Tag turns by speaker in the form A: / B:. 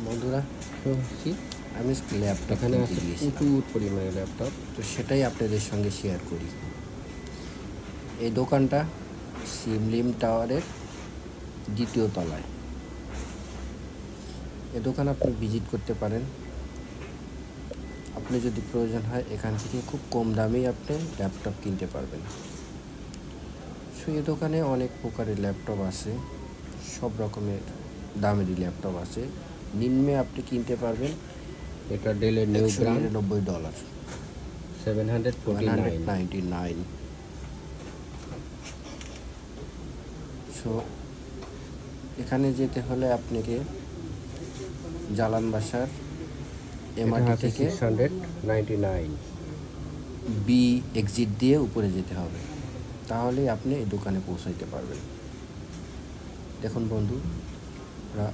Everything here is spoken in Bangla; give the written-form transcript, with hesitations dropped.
A: বন্ধুরা,
B: শুনছি
A: আমি ল্যাপটপ
B: এখানে
A: কিনতে
B: আছে
A: গিয়েছিলাম,
B: প্রচুর পরিমাণে ল্যাপটপ।
A: তো সেটাই আপনাদের সঙ্গে শেয়ার করি। এই দোকানটা সিমলিম টাওয়ারের দ্বিতীয় তলায়। এ দোকান আপনি ভিজিট করতে পারেন। আপনি যদি প্রয়োজন হয় এখান থেকে খুব কম দামেই আপনি ল্যাপটপ কিনতে পারবেন। সো এ দোকানে অনেক প্রকারের ল্যাপটপ আছে, সব রকমের দামেরই ল্যাপটপ আছে। নিম্নে আপনি কিনতে পারবেন
B: এটা ডেলের নিউ গ্রাম
A: $199,
B: 749।
A: 199। সো এখানে যেতে হলে আপনাকে জালান বাসার
B: এটা
A: এমআরটি
B: আছে
A: থেকে
B: 699।
A: বি এক্সিট দিয়ে উপরে যেতে হবে, তাহলেই আপনি এই দোকানে পৌঁছাইতে পারবেন। দেখুন বন্ধুরা,